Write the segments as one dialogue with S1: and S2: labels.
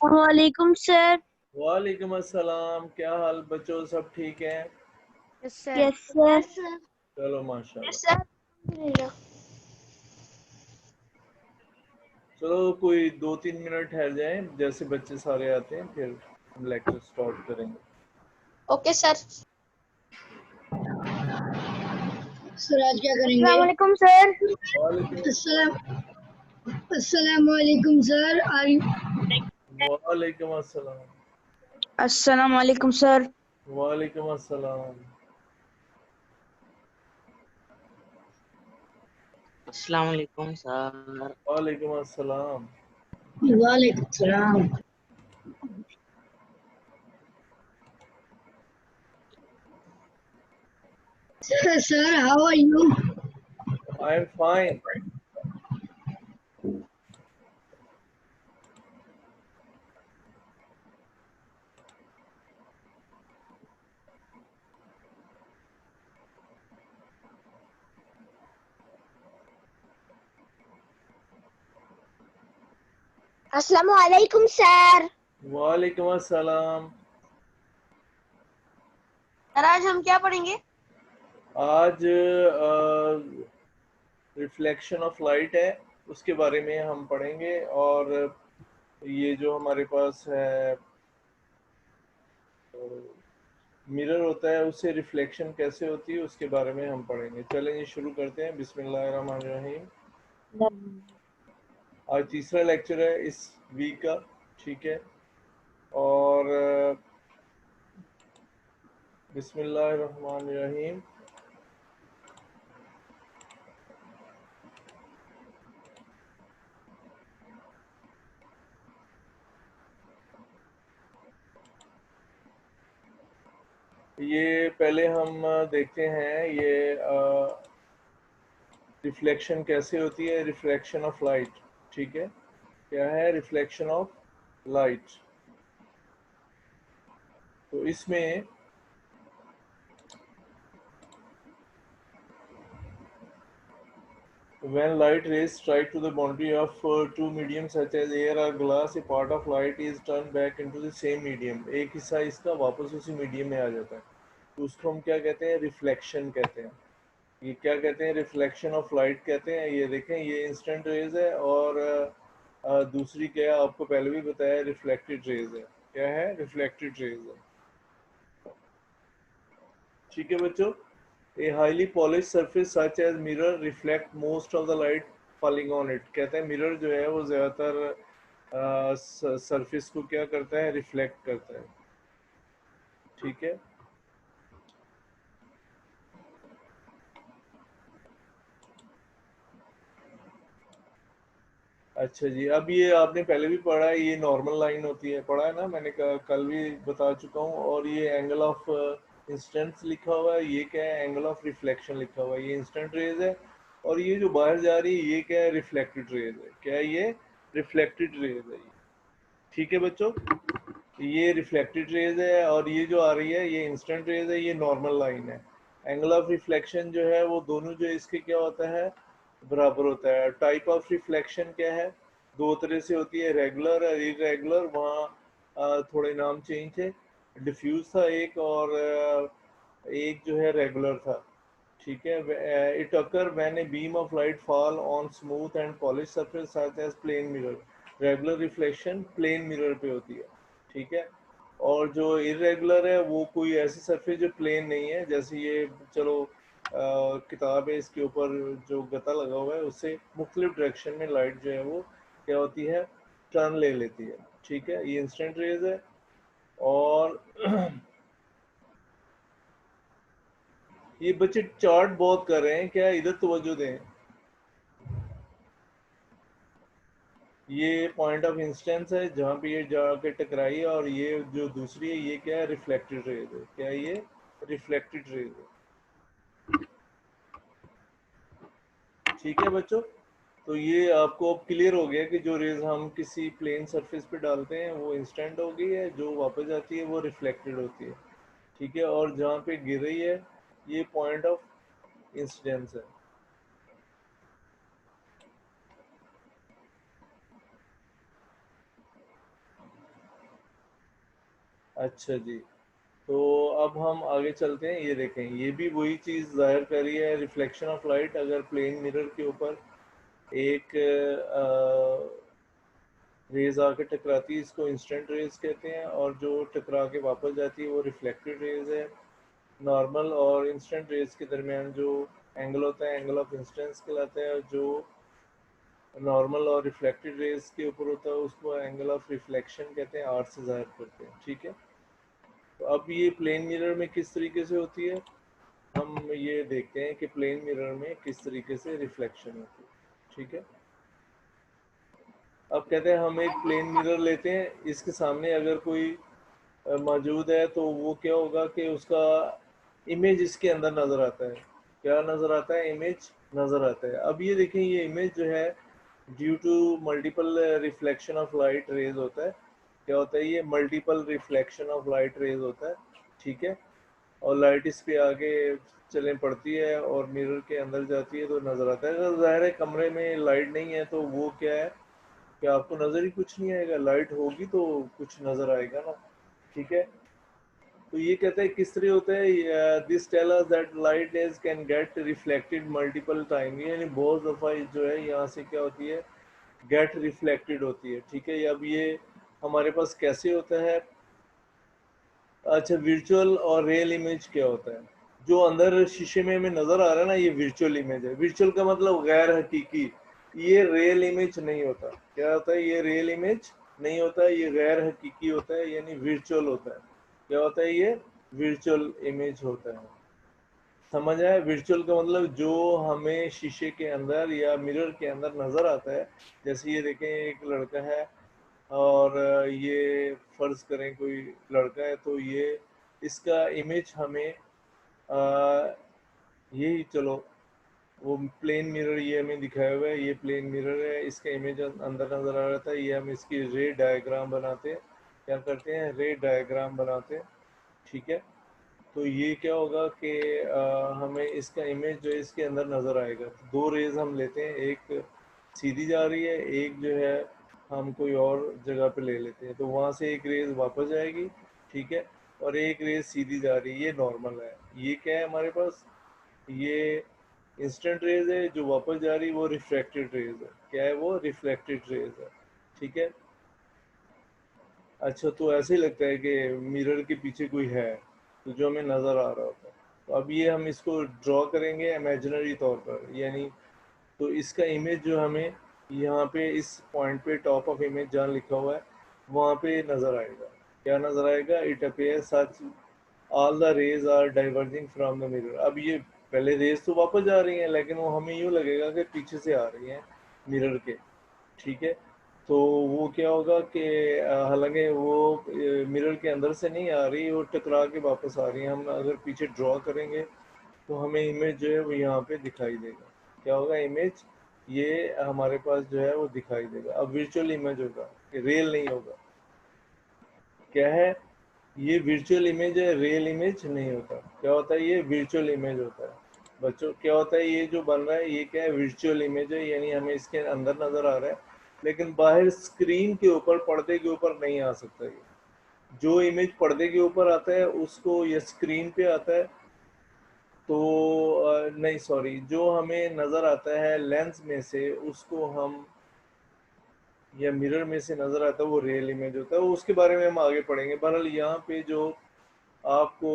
S1: वालेकुम सर।
S2: वालेकुम अस्सलाम। क्या हाल बच्चों, सब ठीक है?
S1: Yes sir.
S2: चलो माशाल्लाह।
S1: सर
S2: चलो कोई 2-3 मिनट ठहर जाएं, जैसे बच्चे सारे आते हैं फिर हम लेक्चर स्टार्ट करेंगे।
S3: Okay sir.
S4: सर आज क्या करेंगे?
S1: वालेकुम सर।
S4: अस्सलाम वालेकुम सर।
S2: वालेकुम अस्सलाम।
S1: अस्सलाम वालेकुम सर।
S2: वालेकुम अस्सलाम।
S5: अस्सलाम वालेकुम सर।
S2: वालेकुम अस्सलाम।
S4: वालेकुम सलाम। Sir, how are you?
S2: I am fine.
S1: अस्सलामु अलैकुम सर।
S2: वालेकुम अस्सलाम।
S3: सर आज हम क्या पढ़ेंगे?
S2: आज रिफ्लेक्शन ऑफ लाइट है, उसके बारे में हम पढ़ेंगे। और ये जो हमारे पास है मिरर होता है, उससे रिफ्लेक्शन कैसे होती है उसके बारे में हम पढ़ेंगे। चलें ये शुरू करते हैं। बिस्मिल्लाहिर्रहमानिर्रहीम। आज तीसरा लेक्चर है इस वीक का, ठीक है। और बिस्मिल्लाहिर्रहमानिर्रहीम। ये पहले हम देखते हैं ये रिफ्लेक्शन कैसे होती है, रिफ्लेक्शन ऑफ लाइट, ठीक है। क्या है रिफ्लेक्शन ऑफ लाइट? तो इसमें when light rays strike to the boundary of two mediums such as air or glass, a part of light is turned back into the same medium. एक हिस्सा इसका वापस उसी मीडियम में आ जाता है, तो उसको हम क्या कहते हैं? रिफ्लेक्शन कहते हैं। ये क्या कहते हैं? रिफ्लेक्शन ऑफ लाइट कहते हैं। ये देखें, ये इंस्टेंट रेज है, और दूसरी क्या आपको पहले भी बताया, रिफ्लेक्टेड रेज है। क्या है? रिफ्लेक्टेड रेज है, ठीक है बच्चों। A highly polished surface such as mirror reflect most of the light falling on it. कहते हैं मिरर जो है वो ज्यादातर सरफेस को क्या करता है? रिफ्लेक्ट करता है, ठीक है। अच्छा जी, अब ये आपने पहले भी पढ़ा है, ये नॉर्मल लाइन होती है, पढ़ा है ना मैंने, कल भी बता चुका हूँ। और ये एंगल ऑफ इंस्टेंस लिखा हुआ है, ये क्या है? एंगल ऑफ रिफ्लेक्शन लिखा हुआ है। ये इंस्टेंट रेज है, और ये जो बाहर जा रही है ये क्या है? रिफ्लेक्टेड रेज है। क्या है ये? रिफ्लेक्टेड रेज है ये, ठीक है बच्चों। ये रिफ्लेक्टेड रेज है, और ये जो आ रही है ये इंस्टेंट रेज है, ये नॉर्मल लाइन है। एंगल ऑफ रिफ्लेक्शन जो है वो दोनों जो इसके क्या होता है? बराबर होता है। टाइप ऑफ रिफ्लेक्शन क्या है? दो तरह से होती है, रेगुलर और इरेगुलर। वहाँ थोड़े नाम चेंज थे, डिफ्यूज था एक, और एक जो है रेगुलर था, ठीक है। It occur when a beam of light fall on smooth and polish surface such as plane mirror. Regular reflection plane mirror पे होती है, ठीक है। और जो इरेगुलर है वो कोई ऐसी सरफेस जो प्लेन नहीं है, जैसे ये चलो किताब है, इसके ऊपर जो गता लगा हुआ है उससे मुख्तलिफ डायरेक्शन में लाइट जो है वो क्या होती है? टर्न ले लेती है, ठीक है। ये इंस्टेंट रेज है। और ये बच्चे चार्ट बहुत कर रहे हैं, क्या इधर तवज्जो दें। ये पॉइंट ऑफ इंस्टेंस है जहाँ पे ये जाके टकराई है, और ये जो दूसरी है ये क्या है? रिफ्लेक्टेड रेज है। क्या है ये? रिफ्लेक्टेड रेज है, ठीक है बच्चों। तो ये आपको अब क्लियर हो गया कि जो रेज हम किसी प्लेन सरफेस पे डालते हैं वो इंस्टेंट होगी है, जो वापस आती है वो रिफ्लेक्टेड होती है, ठीक है। और जहाँ पे गिर रही है ये पॉइंट ऑफ इंसिडेंस है। अच्छा जी, तो अब हम आगे चलते हैं। ये देखें, ये भी वही चीज़ जाहिर कर रही है, रिफ्लेक्शन ऑफ लाइट। अगर प्लेन मिरर के ऊपर एक रेज आके टकराती है, इसको इंस्टेंट रेज कहते हैं, और जो टकरा के वापस जाती है वो रिफ्लेक्टेड रेज है। नॉर्मल और इंस्टेंट रेज के दरमियान जो एंगल होता है एंगल ऑफ इंसिडेंस कहलाता है, और जो नॉर्मल और रिफ्लेक्टेड रेज के ऊपर होता है उसको एंगल ऑफ रिफ्लेक्शन कहते हैं, आर से जाहिर करते हैं। ठीक है, तो अब ये प्लेन मिरर में किस तरीके से होती है, हम ये देखते हैं कि प्लेन मिरर में किस तरीके से रिफ्लेक्शन होती है। ठीक है, अब कहते हैं हम एक प्लेन मिरर लेते हैं, इसके सामने अगर कोई मौजूद है तो वो क्या होगा कि उसका इमेज इसके अंदर नज़र आता है। क्या नज़र आता है? इमेज नज़र आता है। अब ये देखें, ये इमेज जो है due to multiple reflection of light rays होता है। क्या होता है? ये multiple reflection of light rays होता है। ठीक है, और लाइट इस पे आगे चले पड़ती है और मिरर के अंदर जाती है तो नज़र आता है। अगर ज़ाहिर है कमरे में लाइट नहीं है तो वो क्या है कि आपको नज़र ही कुछ नहीं आएगा, लाइट होगी तो कुछ नज़र आएगा ना। ठीक है, तो ये कहते हैं किस तरह होता है, this tell us that light rays can get reflected multiple time, यानी बहुत दफ़ा जो है यहाँ से क्या होती है, गेट रिफ्लेक्टेड होती है। ठीक है, अब ये हमारे पास कैसे होता है? अच्छा, वर्चुअल और रियल इमेज क्या होता है? जो अंदर शीशे में हमें नज़र आ रहा है ना, ये वर्चुअल इमेज है। वर्चुअल का मतलब गैर हकीकी, ये रियल इमेज नहीं होता। क्या होता है? ये रियल इमेज नहीं होता, ये गैर हकीकी होता है, यानी वर्चुअल होता है। क्या होता है? ये वर्चुअल इमेज होता है। समझ आया? वर्चुअल का मतलब जो हमें शीशे के अंदर या मिरर के अंदर नज़र आता है। जैसे ये देखें, एक लड़का है और ये फर्ज करें कोई लड़का है, तो ये इसका इमेज हमें यही, चलो वो प्लेन मिरर ये हमें दिखाया हुआ है, ये प्लेन मिरर है, इसका इमेज अंदर नज़र आ रहा था। ये हम इसकी रे डायग्राम बनाते हैं। क्या करते हैं? रे डायग्राम बनाते हैं। ठीक है, तो ये क्या होगा कि हमें इसका इमेज जो है इसके अंदर नज़र आएगा। दो रेज हम लेते हैं, एक सीधी जा रही है, एक जो है हम कोई और जगह पे ले लेते हैं, तो वहाँ से एक रेज वापस जाएगी। ठीक है, और एक रेज सीधी जा रही है, ये नॉर्मल है। ये क्या है हमारे पास? ये इंस्टेंट रेज है। जो वापस जा रही है वो रिफ्लेक्टेड रेज है। क्या है वो? रिफ्लेक्टेड रेज है। ठीक है, अच्छा, तो ऐसे ही लगता है कि मिरर के पीछे कोई है, तो जो हमें नज़र आ रहा होता है। तो अब ये हम इसको ड्रॉ करेंगे इमेजिनरी तौर पर, यानी तो इसका इमेज जो हमें यहाँ पे इस पॉइंट पे टॉप ऑफ इमेज जहाँ लिखा हुआ है वहाँ पे नज़र आएगा। क्या नज़र आएगा? It appear such all the rays are diverging from the mirror. अब ये पहले रेज तो वापस जा रही हैं, लेकिन वो हमें यूँ लगेगा कि पीछे से आ रही हैं मिरर के। ठीक है, तो वो क्या होगा कि हालांकि वो मिरर के अंदर से नहीं आ रही, वो टकरा के वापस आ रही है। हम अगर पीछे ड्रॉ करेंगे तो हमें इमेज जो है वो यहाँ पे दिखाई देगा। क्या होगा? इमेज ये हमारे पास जो है वो दिखाई देगा। अब वर्चुअल इमेज होगा, रियल नहीं होगा। क्या है? ये वर्चुअल इमेज है, रियल इमेज नहीं होता। क्या होता है? ये वर्चुअल इमेज होता है। बच्चों, क्या होता है? ये जो बन रहा है ये क्या है? वर्चुअल इमेज है, यानी हमें इसके अंदर नज़र आ रहा है, लेकिन बाहर स्क्रीन के ऊपर, पर्दे के ऊपर नहीं आ सकता। ये जो इमेज पर्दे के ऊपर आता है उसको, या स्क्रीन पे आता है तो नहीं, सॉरी, जो हमें नज़र आता है लेंस में से उसको हम, या मिरर में से नज़र आता है, वो रियल इमेज होता है। वो उसके बारे में हम आगे पढ़ेंगे। बहरहाल यहाँ पे जो आपको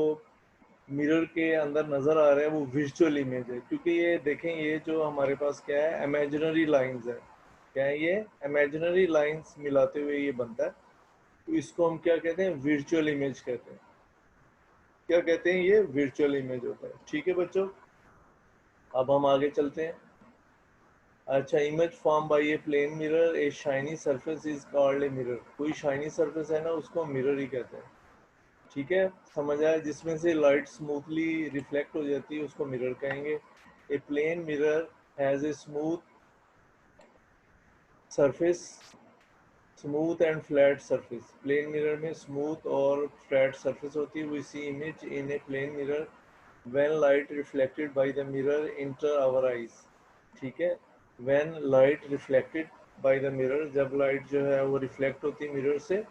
S2: मिरर के अंदर नज़र आ रहा है वो वर्चुअल इमेज है, क्योंकि ये देखें, ये जो हमारे पास क्या है, इमेजिनरी लाइंस है। क्या है ये? इमेजिनरी लाइंस मिलाते हुए ये बनता है, तो इसको हम क्या कहते हैं? वर्चुअल इमेज कहते हैं। क्या कहते हैं? ये वर्चुअल इमेज होता है। ठीक है बच्चों, अब हम आगे चलते हैं। अच्छा, image form by a plane mirror, a shiny surface is called a mirror. कोई शाइनी सरफेस है ना, उसको मिरर ही कहते हैं। ठीक है, समझ आया? जिसमें से लाइट स्मूथली रिफ्लेक्ट हो जाती है उसको मिरर कहेंगे। A plane mirror has a smooth surface, smooth and flat surface. Plane mirror में स्मूथ और फ्लैट सरफेस होती है। We see image in a plane mirror when light reflected by the mirror enter our eyes, ठीक है, when light reflected by the mirror, जब light जो है वो रिफ्लेक्ट होती है मिरर से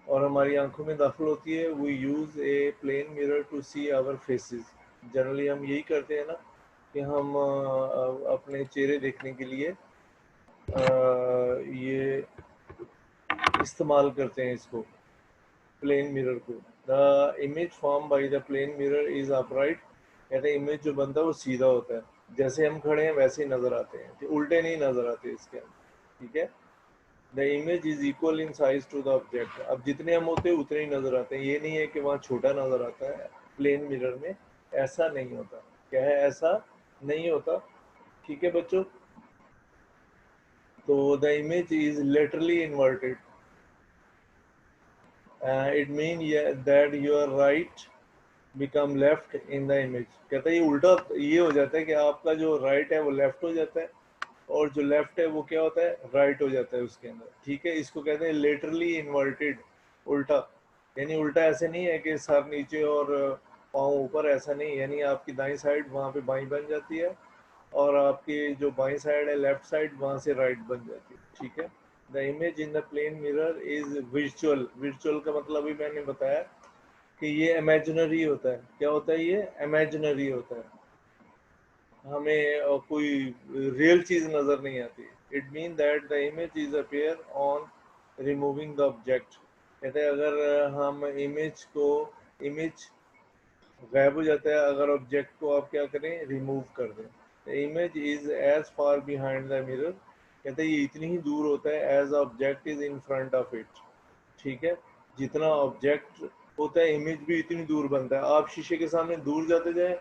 S2: और हमारी आंखों में दाखिल होती है, we use a plane mirror to see our faces. Generally हम यही करते हैं ना कि हम अपने चेहरे देखने के लिए ये इस्तेमाल करते हैं इसको, प्लेन मिरर को. The image form by the plane mirror is upright, कहते हैं इमेज जो बनता है वो सीधा होता है, जैसे हम खड़े हैं वैसे ही नजर आते हैं, तो उल्टे नहीं नजर आते इसके अंदर, ठीक है. The image is equal in size to the object, अब जितने हम होते हैं उतने ही नजर आते हैं, ये नहीं है कि वहाँ छोटा नजर आता है प्लेन मिरर में, ऐसा नहीं होता. क्या है, ऐसा नहीं होता, ठीक है बच्चों. तो the image is laterally inverted, it means that your right become left in the image. कहता है ये उल्टा ये हो जाता है कि आपका जो राइट है वो लेफ्ट हो जाता है और जो लेफ्ट है वो क्या होता है, राइट हो जाता है उसके अंदर, ठीक है. इसको कहते हैं लेटरली इन्वर्टेड, उल्टा. यानी उल्टा ऐसे नहीं है कि सर नीचे और पाँव ऊपर, ऐसा नहीं, यानी आपकी दाईं साइड वहाँ पे बाईं बन जाती है और आपकी जो बाईं साइड है लेफ्ट साइड वहाँ से राइट बन जाती है, ठीक है. The image in the plane mirror is virtual. Virtual का मतलब भी मैंने बताया कि ये imaginary होता है. क्या होता है ये, imaginary होता है, हमें कोई रियल चीज नजर नहीं आती. It means that the image is appear on removing the object. कहते हैं अगर हम इमेज गायब हो जाता है अगर ऑब्जेक्ट को आप क्या करें, रिमूव कर दें. The image is as far behind the mirror, कहते हैं ये इतनी ही दूर होता है as object is in front of it, ठीक है. जितना ऑब्जेक्ट होता है इमेज भी इतनी दूर बनता है. आप शीशे के सामने दूर जाते जाए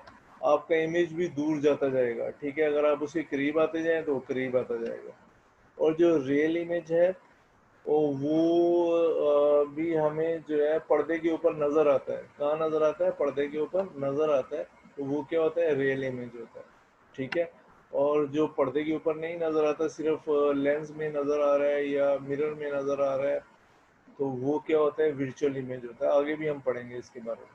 S2: आपका इमेज भी दूर जाता जाएगा, ठीक है. अगर आप उसके करीब आते जाए तो करीब आता जाएगा. और जो रियल इमेज है वो भी हमें जो है पर्दे के ऊपर नजर आता है. कहाँ नजर आता है, पर्दे के ऊपर नजर आता है, तो वो क्या होता है, रियल इमेज होता है, ठीक है. और जो पर्दे के ऊपर नहीं नजर आता, सिर्फ लेंस में नजर आ रहा है या मिरर में नजर आ रहा है, तो वो क्या होता है, वर्चुअल इमेज होता है. आगे भी हम पढ़ेंगे इसके बारे में.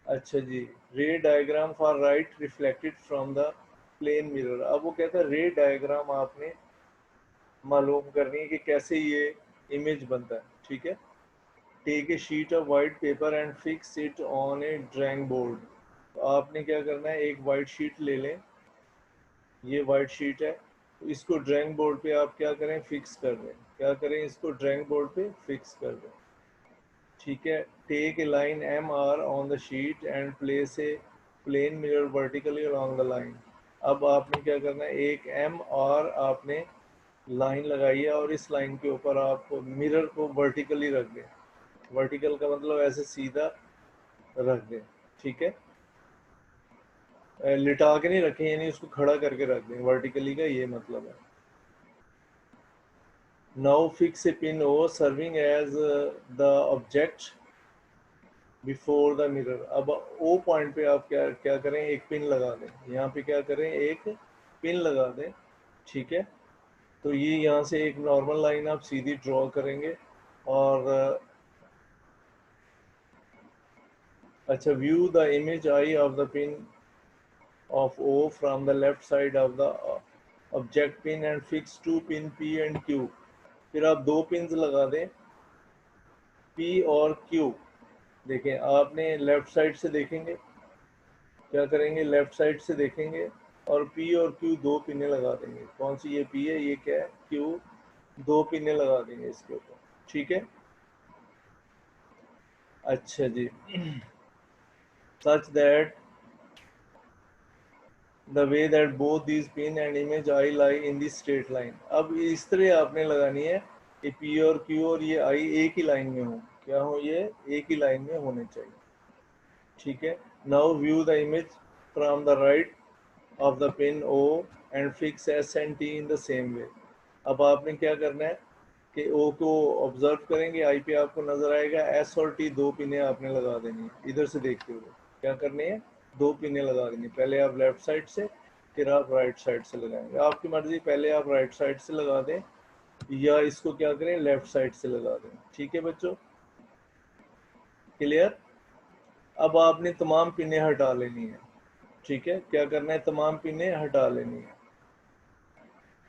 S2: अच्छा जी, ray diagram for right reflected from the plane mirror. अब वो कहता है रे डायग्राम आपने मालूम करनी है कि कैसे ये इमेज बनता है, ठीक है. Take a sheet of white paper and fix it on a drawing board. तो आपने क्या करना है, एक वाइट शीट ले लें, ये वाइट शीट है, तो इसको ड्राइंग बोर्ड पे आप क्या करें, फिक्स कर दें. क्या करें, इसको ड्राइंग बोर्ड पे फिक्स कर दें, ठीक है. Take a line M R on the sheet and place a plane mirror vertically along the line. अब आपने क्या करना है, एक एम आर आपने लाइन लगाई है और इस लाइन के ऊपर आप मिरर को वर्टिकली रख दें. वर्टिकल का मतलब ऐसे सीधा रख दें, ठीक है. लिटा के नहीं रखें, यानी उसको खड़ा करके रख दें, वर्टिकली का ये मतलब है. Now fix a pin O serving as the object before the mirror. अब ओ पॉइंट पे आप क्या क्या करें, एक पिन लगा दें. यहाँ पे क्या करें, एक पिन लगा दें, ठीक है. तो ये यहाँ से एक नॉर्मल लाइन आप सीधी ड्रॉ करेंगे और अच्छा, view the image I of the pin of O from the left side of the object pin and fix two pin P and Q. फिर आप दो पिन्स लगा दें P और Q. देखें, आपने लेफ्ट साइड से देखेंगे, क्या करेंगे, लेफ्ट साइड से देखेंगे और P और Q दो पिने लगा देंगे. कौन सी, ये P है, ये क्या है, Q. दो पिने लगा देंगे इसके ऊपर, ठीक है. अच्छा जी, such that the way that both these pin and image I lie in the straight line. अब इस तरह आपने लगानी है कि P और Q और ये I एक ही लाइन में हो. क्या हो, ये एक ही लाइन में होने चाहिए, ठीक है. Now view the image from the right of the pin O and fix S and T in the same way. अब आपने क्या करना है कि O को ऑब्जर्व करेंगे, I पे आपको नजर आएगा, S और T दो पिने आपने लगा देनी है. इधर से देखते हुए क्या करनी है, दो पिने लगा देंगे. पहले आप लेफ्ट साइड से, फिर आप राइट साइड से लगाएंगे, आपकी मर्जी. पहले आप राइट साइड से लगा दें या इसको क्या करें, लेफ्ट साइड से लगा दें, ठीक है बच्चों. क्लियर. अब आपने तमाम पिनें हटा लेनी है, ठीक है। क्या करना है, तमाम पिनें हटा लेनी है।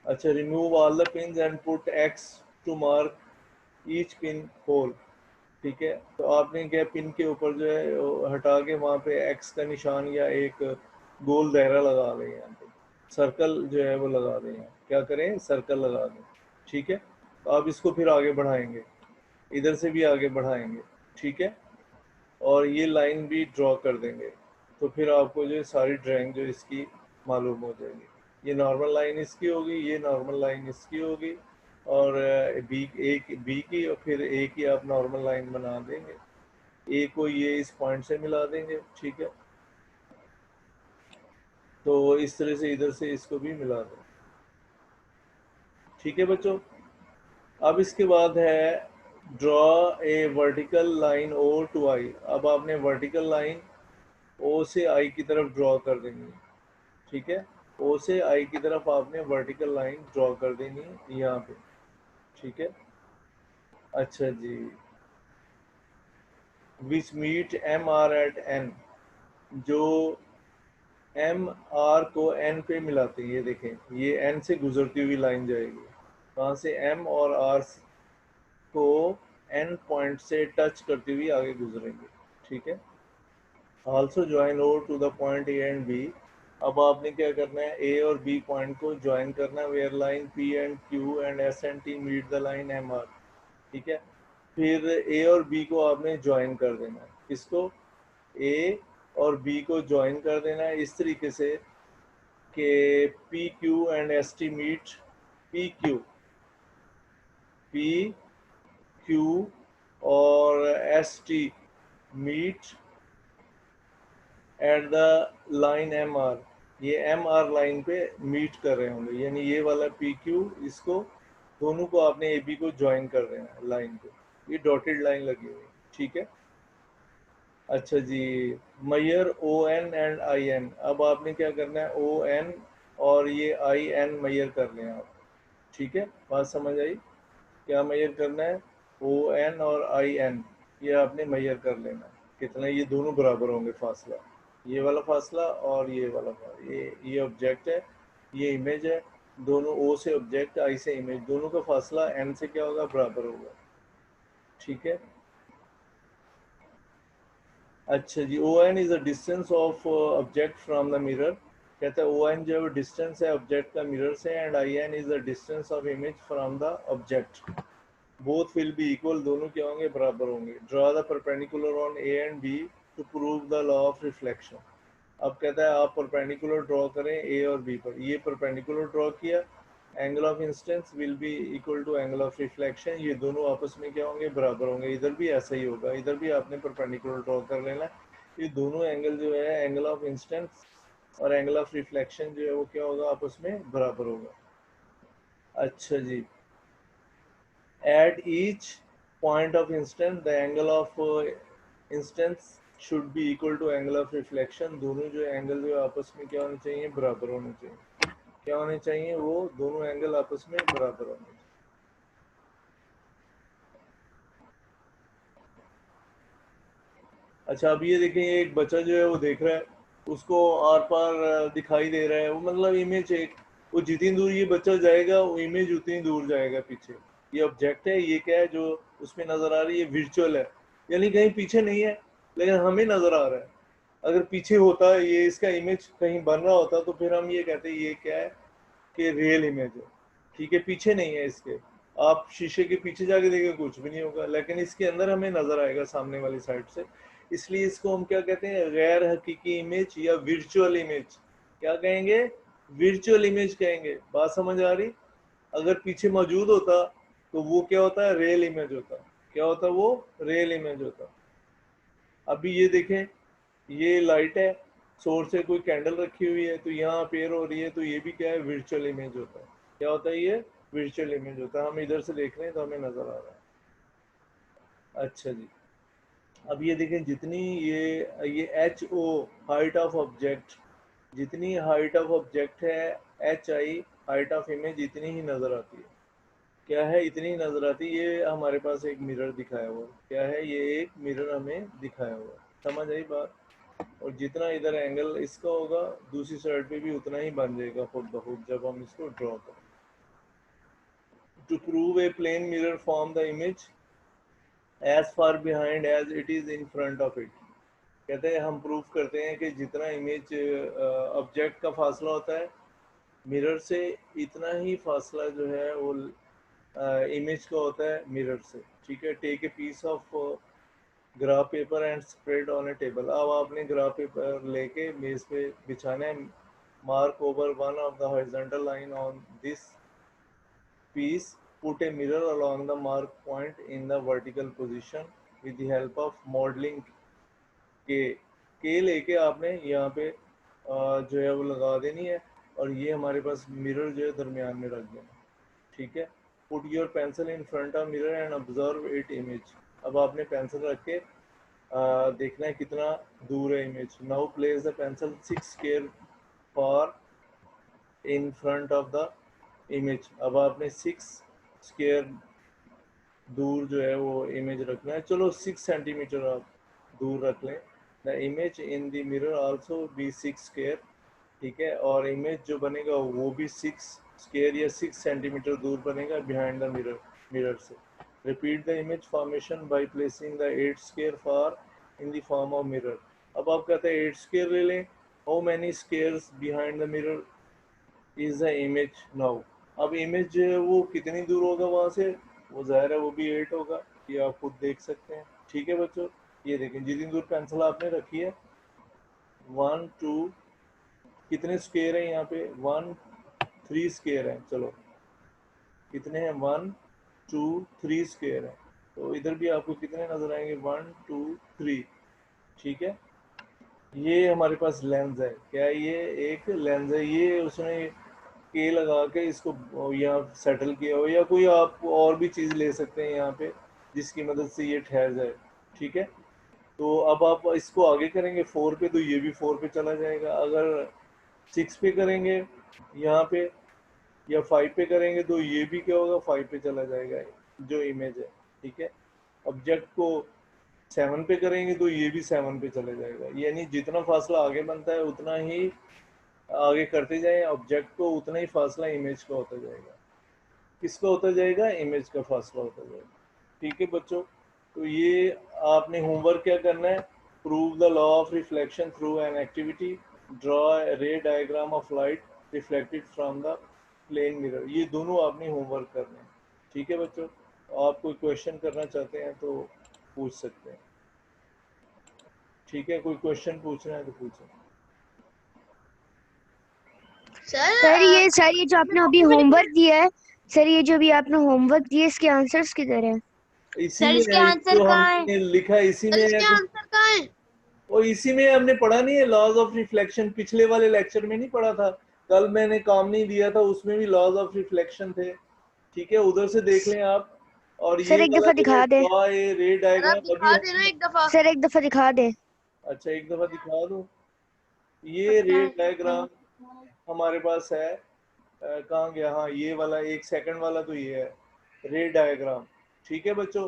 S2: अच्छा, remove all the pins and put X to mark each pin hole, ठीक है। तो आपने क्या, पिन के ऊपर जो है वो हटा के वहाँ पे एक्स का निशान या एक गोल दायरा लगा लें, यहाँ पे सर्कल जो है वो लगा दें। क्या करें, सर्कल लगा दें, ठीक है। तो आप इसको फिर आगे बढ़ाएंगे, इधर से भी आगे बढ़ाएंगे, ठीक है। और ये लाइन भी ड्रॉ कर देंगे, तो फिर आपको जो सारी ड्राइंग जो इसकी मालूम हो जाएगी। ये नॉर्मल लाइन इसकी होगी, ये नॉर्मल लाइन इसकी होगी, और बी एक बी की, और फिर ए की आप नॉर्मल लाइन बना देंगे। ए को ये इस पॉइंट से मिला देंगे, ठीक है। तो इस तरह से इधर से इसको भी मिला दें, ठीक है बच्चों। अब इसके बाद है draw a vertical line O two आई। अब आपने वर्टिकल लाइन ओ से आई की तरफ ड्रॉ कर देनी है, ठीक है। ओ से आई की तरफ आपने वर्टिकल लाइन ड्रॉ कर देनी है यहाँ पे, ठीक है। अच्छा जी, which meet M R at N, जो एम आर को एन पे मिलाते हैं। ये देखें, ये एन से गुजरती हुई लाइन जाएगी, कहाँ से, एम और आर को एन पॉइंट से टच करती हुई आगे गुजरेंगे, ठीक है। Also join O to the point A and B. अब आपने क्या करना है, ए और बी पॉइंट को ज्वाइन करना है, where line P and Q and S and T meet the line M R, ठीक है। फिर ए और बी को आपने ज्वाइन कर देना है, किसको, ए और बी को ज्वाइन कर देना है इस तरीके से कि P Q and S T meet, P Q और S T meet at the line M R. ये एम आर लाइन पे मीट कर रहे होंगे, यानी ये वाला पी क्यू, इसको दोनों को आपने ए बी को ज्वाइन कर देना है लाइन पे, ये डॉटेड लाइन लगी हुई, ठीक है। अच्छा जी, मैयर O N and I N. अब आपने क्या करना है, ओ एन और ये आई एन मैयर कर लें आप, ठीक है। बात समझ आई, क्या मैयर करना है, ओ एन और आई एन, ये आपने मैयर कर लेना है। कितना, ये दोनों बराबर होंगे फासला, ये वाला फासला और ये वाला फासला। ये ऑब्जेक्ट है, ये इमेज है, दोनों ओ से ऑब्जेक्ट, आई से इमेज, दोनों का फासला एन से क्या होगा, बराबर होगा, ठीक है। अच्छा जी, O N is the distance of object from the mirror. कहता है ओ एन जो है डिस्टेंस है ऑब्जेक्ट का मिरर से, and I N is the distance of image from the object. Both will be equal, दोनों क्या होंगे, बराबर होंगे। Draw the perpendicular on A and B to prove the law of reflection. अब कहता है आप परपेंडिकुलर ड्रॉ करें ए और बी पर। ये परपेंडिकुलर ड्रॉ किया, angle of incidence will be equal to angle of reflection, ये दोनों आपस में क्या होंगे, बराबर होंगे। इधर भी ऐसा ही होगा, इधर भी आपने परपेंडिकुलर ड्रॉ कर लेना। ये दोनों एंगल जो है, एंगल ऑफ इंसिडेंस और एंगल ऑफ रिफ्लेक्शन जो है वो क्या होगा, आपस में बराबर होगा। अच्छा जी, at each point of instance the angle of instance should be equal to angle of reflection। दोनों जो एंगल जो आपस में क्या होने चाहिए, बराबर होने चाहिए। क्या होने चाहिए, वो दोनों एंगल आपस में बराबर होने चाहिए। अच्छा, अब ये देखें, एक बच्चा जो है वो देख रहा है, उसको आर पार दिखाई दे रहा है, वो मतलब इमेज एक, वो जितनी दूर ये बच्चा जाएगा वो इमेज उतनी दूर जाएगा पीछे। ये ऑब्जेक्ट है, ये क्या है जो उसमें नजर आ रही है, विर्चुअल है, यानी कहीं पीछे नहीं है लेकिन हमें नजर आ रहा है। अगर पीछे होता है, ये इसका इमेज कहीं बन रहा होता, तो फिर हम ये कहते हैं ये क्या है, कि रियल इमेज है, ठीक है, पीछे नहीं है इसके। आप शीशे के पीछे जाके देखें, कुछ भी नहीं होगा, लेकिन इसके अंदर हमें नजर आएगा सामने वाली साइड से। इसलिए इसको हम क्या कहते हैं, गैर हकीकी इमेज या विर्चुअल इमेज। क्या कहेंगे, विर्चुअल इमेज कहेंगे। बात समझ आ रही। अगर पीछे मौजूद होता तो वो क्या होता है, रियल इमेज होता। क्या होता, वो रियल इमेज होता। अभी ये देखें, ये लाइट है, सोर्स से कोई कैंडल रखी हुई है, तो यहाँ अपेयर हो रही है, तो ये भी क्या है, विर्चुअल इमेज होता है। क्या होता है, ये विर्चुअल इमेज होता है। हम इधर से देख रहे हैं तो हमें नजर आ रहा है। अच्छा जी, अब ये देखें, जितनी ये H O height of object, जितनी हाइट ऑफ ऑब्जेक्ट है, H I height of image इतनी ही नजर आती है। क्या है, इतनी ही नजर आती है। ये हमारे पास एक मिरर दिखाया हुआ है। क्या है, ये एक मिरर हमें दिखाया हुआ है, समझ आई बात? और जितना इधर एंगल इसका होगा दूसरी साइड पे भी उतना ही बन जाएगा खुद ब खुद जब हम इसको ड्रॉ करें। To prove a plane mirror form the image as far behind as it is in front of it. कहते हैं हम प्रूव करते हैं कि जितना इमेज ऑब्जेक्ट का फासला होता है मिरर से, इतना ही फासला जो है वो इमेज का होता है मिरर से। ठीक है, take a piece of graph paper and spread on a table. अब आपने ग्राफ पेपर लेके मेज पे बिछाना है। Mark over one of the horizontal line on this piece, put a mirror along the mark point in the vertical position with the help of modeling के लेके आपने यहाँ पे जो है वो लगा देनी है और ये हमारे पास मिरर जो है दरमियान में रख देना। ठीक है, put your pencil in front of mirror and observe it image. अब आपने पेंसिल रख के देखना है कितना दूर है image. Now place the pencil 6 square for in front of the image. अब आपने 6 स्क्वायर दूर जो है वो इमेज रखना है। चलो 6 सेंटीमीटर आप दूर रख लें। The image in the mirror also be 6 square. ठीक है, और इमेज जो बनेगा वो भी 6 स्क्वायर या 6 सेंटीमीटर दूर बनेगा बिहाइंड द मिरर से। Repeat the image formation by placing the 8 square for in the form of mirror. अब आप कहते हैं 8 स्क्वायर ले लें। How many squares behind the mirror is the image now. अब इमेज जो है वो कितनी दूर होगा वहां से, वो जाहिर है वो भी 8 होगा, ये आप खुद देख सकते हैं। ठीक है बच्चों, ये देखें जितनी दूर पेंसिल आपने रखी है 1 2 कितने स्क्वायर है यहाँ पे 1 3 स्क्वायर है। चलो कितने हैं 1 2 3 स्क्वायर है, तो इधर भी आपको कितने नजर आएंगे 1 2 3। ठीक है, ये हमारे पास लेंस है। क्या ये एक लेंस है, ये उसने के लगा के इसको यहाँ सेटल किया हो, या कोई आप और भी चीज़ ले सकते हैं यहाँ पे जिसकी मदद से ये ठहर जाए। ठीक है, तो अब आप इसको आगे करेंगे 4 पे तो ये भी 4 पे चला जाएगा। अगर 6 पे करेंगे यहाँ पे या 5 पे करेंगे तो ये भी क्या होगा 5 पे चला जाएगा जो इमेज है। ठीक है, ऑब्जेक्ट को 7 पे करेंगे तो ये भी 7 पे चले जाएगा। यानी जितना फासला आगे बनता है उतना ही आगे करते जाएं ऑब्जेक्ट को, उतना ही फासला इमेज का होता जाएगा। किसका होता जाएगा, इमेज का फासला होता जाएगा। ठीक है बच्चों, तो ये आपने होमवर्क क्या करना है, prove the law of reflection through an activity, draw ray diagram of light reflected from the plane mirror. ये दोनों आपने होमवर्क करने हैं। ठीक है बच्चों, आप कोई क्वेश्चन करना चाहते हैं तो पूछ सकते हैं। ठीक है, कोई क्वेश्चन पूछना है तो पूछें।
S1: सर ये जो आपने अभी होमवर्क दिया है, सर ये जो भी आपने होमवर्क दिया इसके आंसर्स किधर है?
S2: इसी
S3: सर,
S2: में
S3: इसके
S2: है,
S3: आंसर
S2: जो
S3: कहाँ है?
S2: हमने लिखा है इसी में है।
S3: इसके आंसर कहाँ है?
S2: और इसी में हमने पढ़ा नहीं है लॉज ऑफ रिफ्लेक्शन, पिछले वाले लेक्चर में नहीं पढ़ा था। कल मैंने काम नहीं दिया था, उसमें भी लॉज ऑफ रिफ्लेक्शन थे। ठीक है, उधर से देख लें आप। और
S1: सर,
S2: ये
S1: एक दफा दिखा दे।
S2: रे
S3: सर, आप
S2: डायग्राम
S3: दिखा देना एक दफा।
S1: सर एक दफा दिखा दे।
S2: अच्छा एक दफा दिखा दूं। ये रे डायग्राम हमारे पास है, कहाँ गया, हाँ ये वाला 1 सेकंड वाला तो ये है रे डायग्राम। ठीक है बच्चों,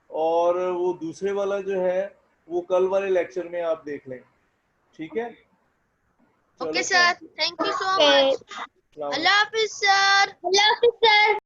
S2: और वो दूसरे वाला जो है वो कल वाले लेक्चर में आप देख लें। ठीक है,
S3: okay sir, thank you so much.
S2: चलो
S3: अल्लाह हाफिज सर।
S1: अल्लाह हाफिज़ सर।